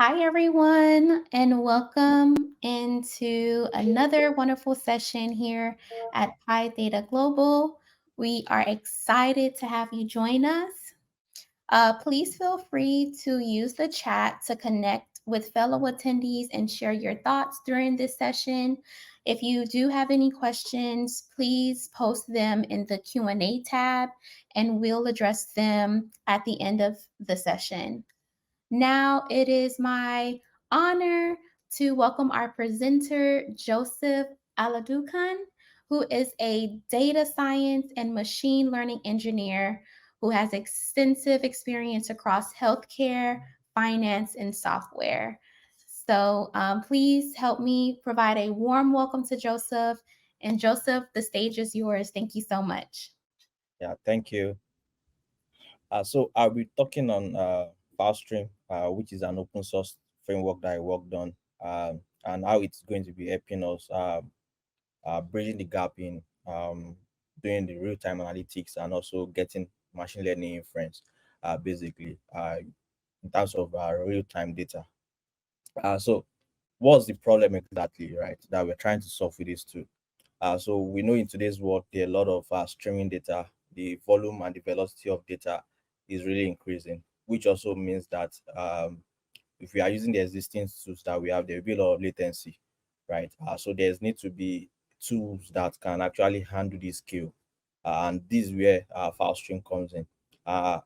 Hi, everyone, and welcome into another wonderful session here at PyData Global. We are excited to have you join us. Please feel free to use the chat to connect with fellow attendees and share your thoughts during this session. If you do have any questions, please post them in the Q&A tab, and we'll address them at the end of the session. Now it is my honor to welcome our presenter, Joseph Oladokun, who is a data science and machine learning engineer who has extensive experience across healthcare, finance, and software. So please help me provide a warm welcome to Joseph. And Joseph, the stage is yours. Thank you so much. Yeah, thank you. So I'll be talking on Faustream, which is an open source framework that I worked on, and how it's going to be helping us bridging the gap in doing the real time analytics and also getting machine learning inference, basically, in terms of real time data. So, what's the problem exactly, right, that we're trying to solve with this tool? So we know in today's world there are a lot of streaming data. The volume and the velocity of data is really increasing, which also means that if we are using the existing tools that we have, there will be a lot of latency, right? So there's need to be tools that can actually handle this scale, and this is where Faustream comes in. Uh,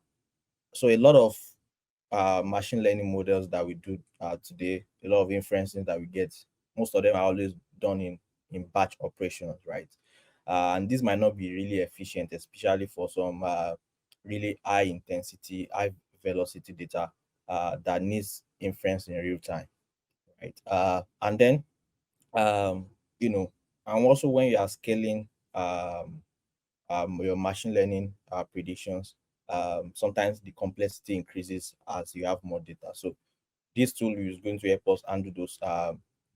so a lot of machine learning models that we do today, a lot of inferences that we get, most of them are always done in batch operations, right? And this might not be really efficient, especially for some really high intensity, high velocity data that needs inference in real time, right? And then, um, you know, and also when you are scaling your machine learning predictions, sometimes the complexity increases as you have more data. So this tool is going to help us handle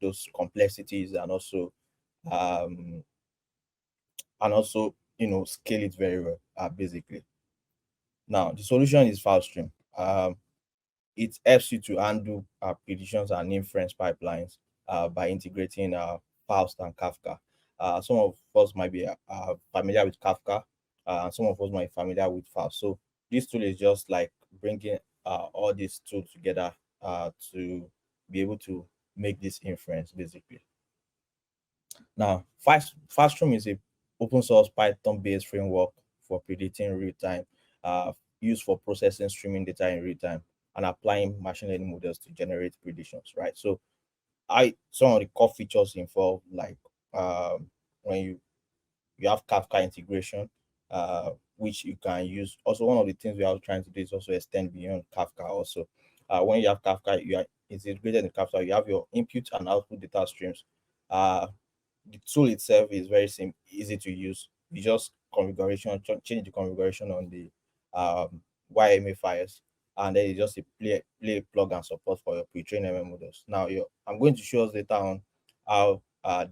those complexities um, and also scale it very well. Basically, now the solution is Faustream. It helps you to handle predictions and inference pipelines by integrating Faust and Kafka. Some of us might be familiar with Kafka, and some of us might be familiar with Faust. So this tool is just like bringing all these tools together to be able to make this inference, basically. Now, Faustream is a open source Python-based framework for predicting real time, uh, used for processing streaming data in real time and applying machine learning models to generate predictions. Right. So, I some of the core features involved, like when you have Kafka integration, which you can use. Also, one of the things we are trying to do is also extend beyond Kafka. Also, when you have Kafka, you are it's integrated in Kafka. You have your input and output data streams. Uh, the tool itself is very simple, easy to use. You just change the configuration on the YMA files, and then you just play plug and support for your pre-trained ML models. Now, I'm going to show us later on how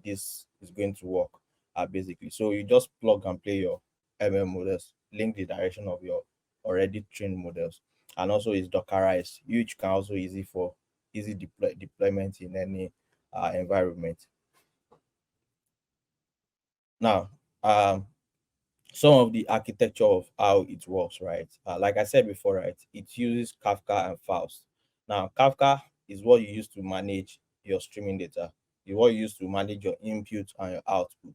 this is going to work, basically. So you just plug and play your ML models, link the direction of your already trained models, and also it's Dockerized, which can also easy deployment in any environment. Now, some of the architecture of how it works, right? Like I said before, right, it uses Kafka and Faust. Now, Kafka is what you use to manage your streaming data, is what you use to manage your input and your output.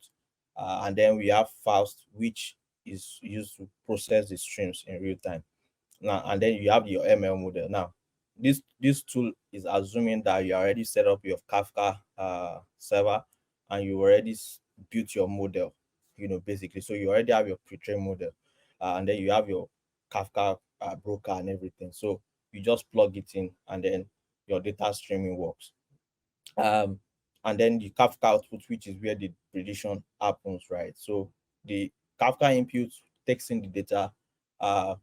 And then we have Faust, which is used to process the streams in real time. Now, and then you have your ML model. Now, this tool is assuming that you already set up your Kafka server and you already built your model, basically. So you already have your pre-trained model, and then you have your Kafka broker and everything. So you just plug it in, and then your data streaming works. Um, and then the Kafka output, which is where the prediction happens, right? So the Kafka input takes in the data, uh,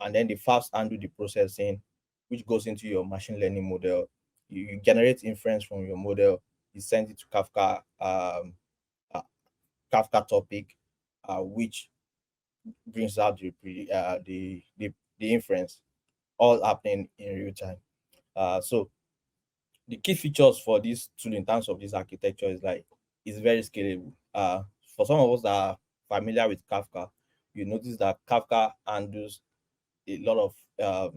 and then the fast handle the processing, which goes into your machine learning model. You generate inference from your model. You send it to Kafka, uh, Kafka topic, which brings out the inference, all happening in real time. So the key features for this tool in terms of this architecture is like it's very scalable. For some of us that are familiar with Kafka, you notice that Kafka handles a lot of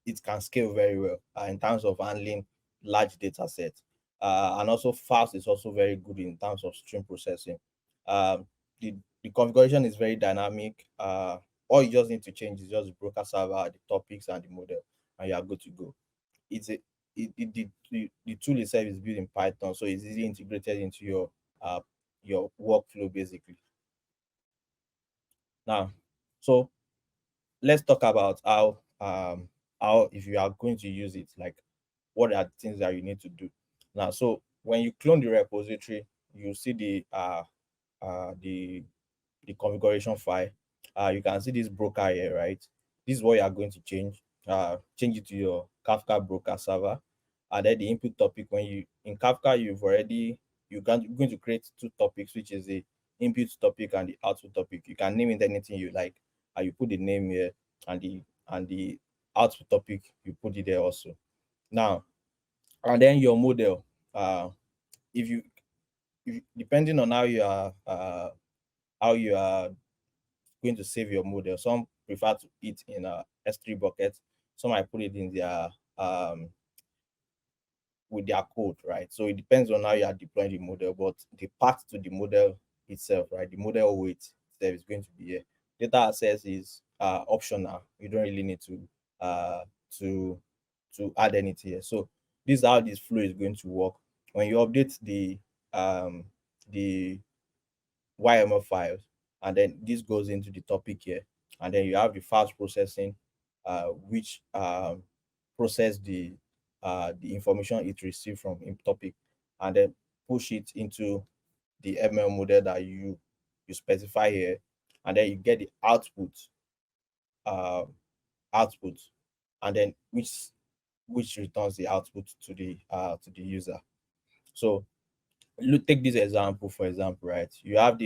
it can scale very well in terms of handling large data sets. And also Faust is also very good in terms of stream processing. Um, the configuration is very dynamic. All you just need to change is just the broker server, the topics, and the model, and you are good to go. It's a the tool itself is built in Python, so it's easily integrated into your workflow basically. Now, so let's talk about how if you are going to use it, like what are the things that you need to do. Now, so when you clone the repository, you see the configuration file. You can see this broker here, right? This is what you are going to change. Change it to your Kafka broker server. And then the input topic, when you in Kafka, you're going to create two topics, which is the input topic and the output topic. You can name it anything you like. You put the name here, and the output topic, you put it there also. Now, and then your model. If you depending on how you are going to save your model. Some prefer to it in a S3 bucket. Some might put it in their with their code, right? So it depends on how you are deploying the model, but the path to the model itself, right? The model weight itself is going to be here. Data access is optional. You don't really need uh to add anything here. So this is how this flow is going to work. When you update the YML files, and then this goes into the topic here, and then you have the fast processing, which process the information it received from in topic, and then push it into the ML model that you specify here, and then you get the uh, output, and then which returns the output to the user. So look, take this example, for example, right? You have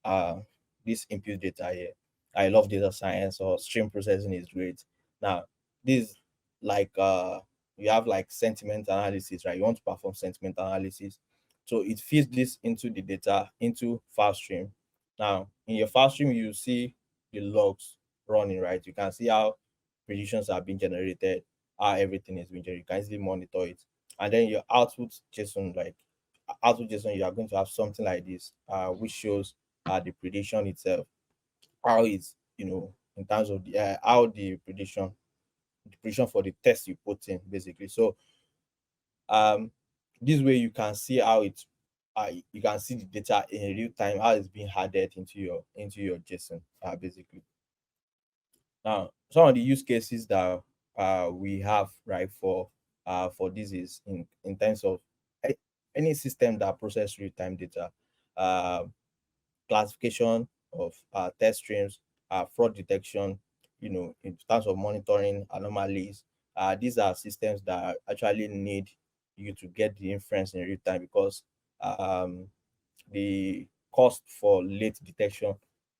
uh this input data here. I love data science, or stream processing is great. Now this, like you have like sentiment analysis, right? You want to perform sentiment analysis, so it feeds this into the data into Faustream. Now in your Faustream, you see the logs running, right? You can see how predictions are being generated, how everything is being generated. You can easily monitor it. And then your output JSON, like output JSON, you are going to have something like this, which shows the prediction itself, how it's, in terms of how the prediction for the test you put in, basically. So um, this way you can see how you can see the data in real time, how it's being added into your JSON, basically. Now, some of the use cases that we have, right, for this is in terms of any system that process real time data, uh, classification of test streams, fraud detection, in terms of monitoring anomalies. These are systems that actually need you to get the inference in real time, because um, the cost for late detection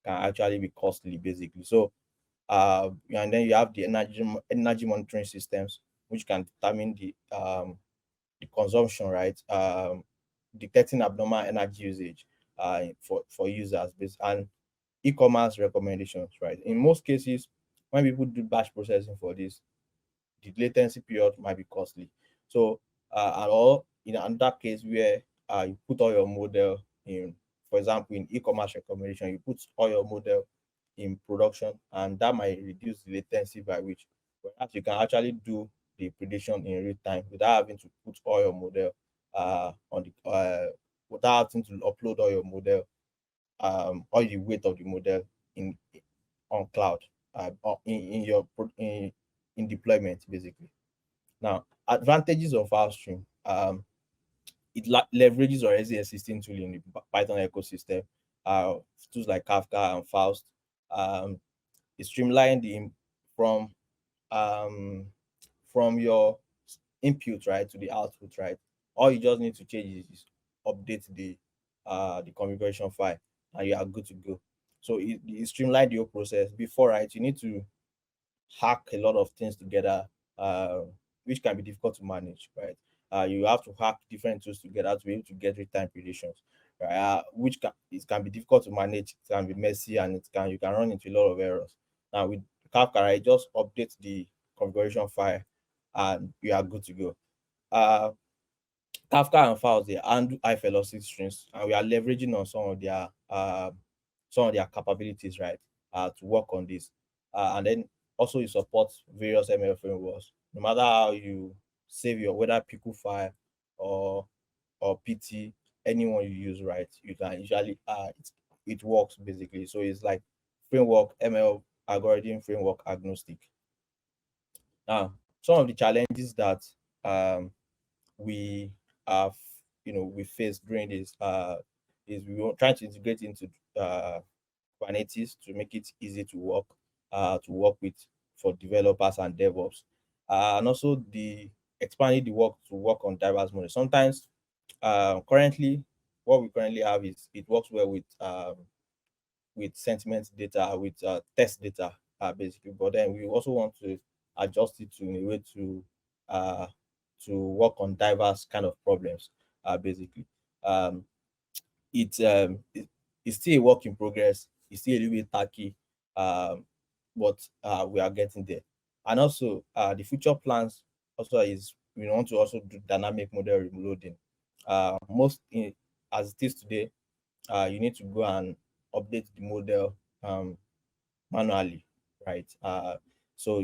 can actually be costly, basically. So and then you have the energy monitoring systems, which can determine the consumption, right? Detecting abnormal energy usage for users, and e-commerce recommendations, right? In most cases, when people do batch processing for this, the latency period might be costly. So, or in another case where you put all your model in, for example, in e-commerce recommendation, you put all your model in production, and that might reduce the latency by which, whereas you can actually do the prediction in real time without having to put all your model on the without having to upload all the weight of the model in on cloud, or in deployment, basically. Now, advantages of Faustream. It leverages already existing tool in the Python ecosystem. Tools like Kafka and Faust. It streamlined from um, from your input, right, to the output, right. All you just need to change is update the configuration file, and you are good to go. So it streamlined your process. Before, right, you need to hack a lot of things together, uh, which can be difficult to manage, right? You have to hack different tools together to be able to get real-time predictions, right? Which can it can be difficult to manage, it can be messy, and it can you can run into a lot of errors. Now with Kafka, right, just update the configuration file, and you are good to go. Uh, Kafka and Faust, they handle high velocity streams, and we are leveraging on some of their capabilities, right, to work on this. And then also it supports various ML frameworks. No matter how you save your whether pickle file or PT, anyone you use, right, you can usually it works basically. So it's like framework ML algorithm framework agnostic. Now, some of the challenges that um we have we face during this is we were trying to integrate into Kubernetes to make it easy to work with for developers and DevOps, and also the expanding the work to work on diverse models. Sometimes currently what we currently have is it works well with sentiment data, with test data, basically. But then we also want to adjust it to in a way uh, to work on diverse kind of problems, basically. Um, it's still a work in progress. It's still a little bit tacky, um, but we are getting there. And also, the future plans also is we want to also do dynamic model reloading. As it is today, you need to go and update the model manually, right? So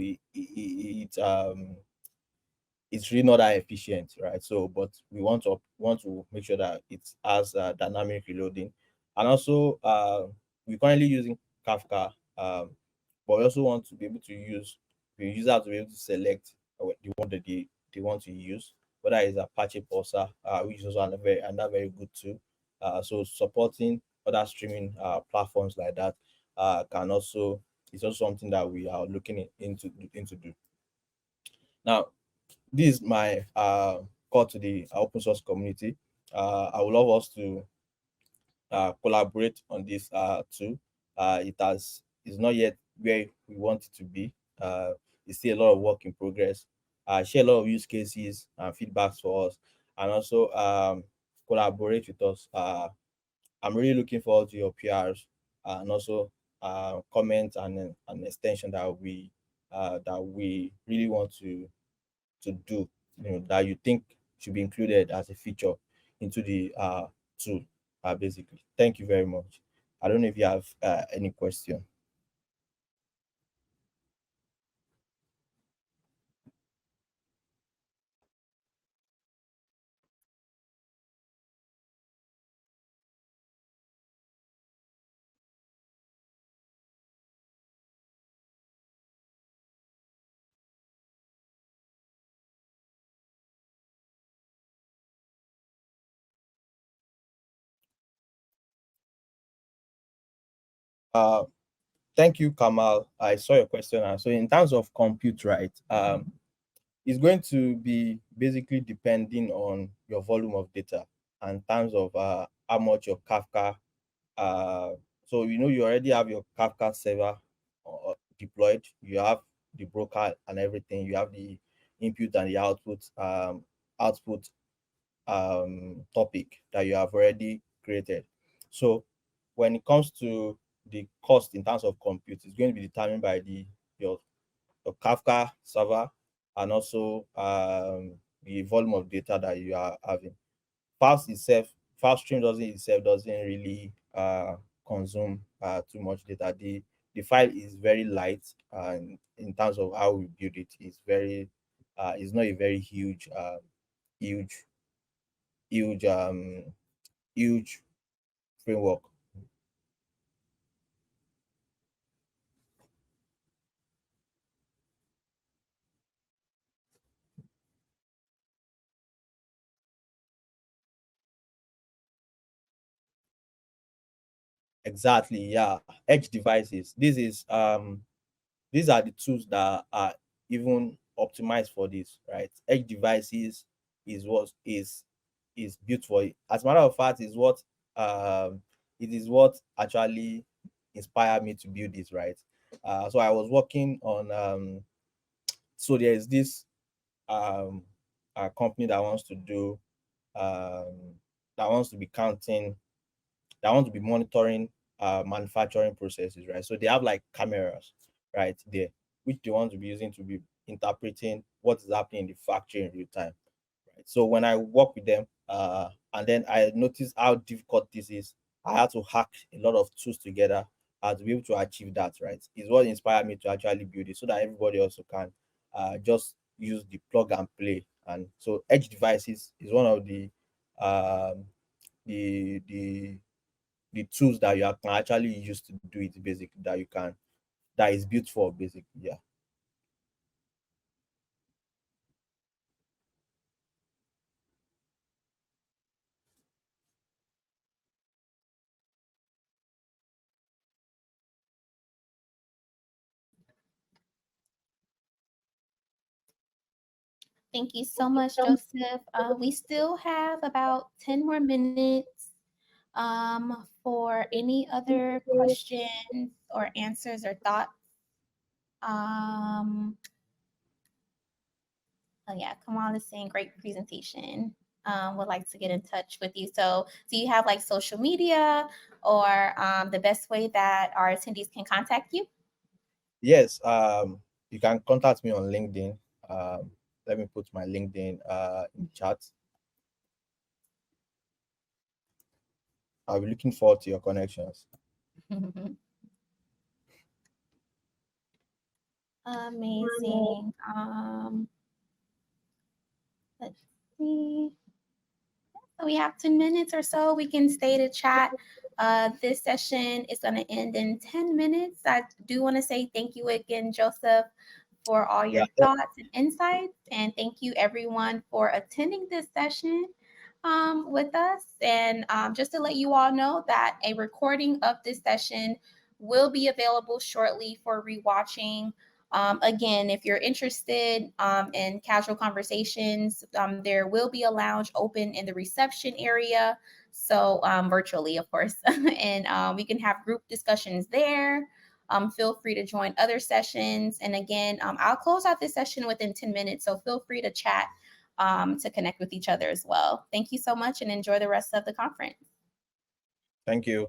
it's really not that efficient, right? So, but we want to make sure that it has dynamic reloading, and also we're currently using Kafka, but we also want to be able to use the user to be able to select the one that they want to use, whether it's Apache Pulsar, which is also another very good tool. So supporting other streaming platforms like that can also is also something that we are looking into do. Now, this is my call to the open source community. I would love us to collaborate on this too. It's not yet where we want it to be. It's still a lot of work in progress. Share a lot of use cases and feedbacks for us, and also collaborate with us. I'm really looking forward to your PRs and also comments and an extension that we really want to do, that you think should be included as a feature into the tool, basically. Thank you very much. I don't know if you have any question. Uh, Thank you, Kamal. I saw your question. So in terms of compute, right, it's going to be basically depending on your volume of data and in terms of how much your Kafka. So you already have your Kafka server deployed. You have the broker and everything. You have the input and the output topic that you have already created. So when it comes to the cost in terms of compute, it's going to be determined by your Kafka server and also the volume of data that you are having. Faust itself, Faustream doesn't really consume too much data. The file is very light, and in terms of how we build it, it's not a very huge huge huge framework. Exactly, yeah. Edge devices. These are the tools that are even optimized for this, right? Edge devices is what is built for it. As a matter of fact, it is what actually inspired me to build this, right? So I was working on So there is this um company that wants to do that wants to be counting, that want to be monitoring manufacturing processes, right? So they have like cameras right there, which they want to be using to be interpreting what is happening in the factory in real time. Right. So when I work with them, and then I noticed how difficult this is, I had to hack a lot of tools together to be able to achieve that. Right, is what inspired me to actually build it so that everybody also can just use the plug and play. And so edge devices is one of um, the the tools that you can actually use to do it basically, that you can, that is built for basically. Yeah. Thank you so much, Joseph. We still have about 10 more minutes for any other questions or answers or thoughts. Um, oh yeah, Kamal is saying great presentation. Would like to get in touch with you. So, do you have like social media or the best way that our attendees can contact you? Yes. You can contact me on LinkedIn. Let me put my LinkedIn in the chat. I'll be looking forward to your connections. Amazing. Let's see. So we have 10 minutes or so. We can stay to chat. This session is going to end in 10 minutes. I do want to say thank you again, Joseph, for all Yeah. your thoughts and insights. And thank you, everyone, for attending this session with us. And just to let you all know that a recording of this session will be available shortly for rewatching. Again, if you're interested in casual conversations, there will be a lounge open in the reception area. So, virtually, of course, and we can have group discussions there. Feel free to join other sessions. And again, I'll close out this session within 10 minutes. So, feel free to chat to connect with each other as well. Thank you so much and enjoy the rest of the conference. Thank you.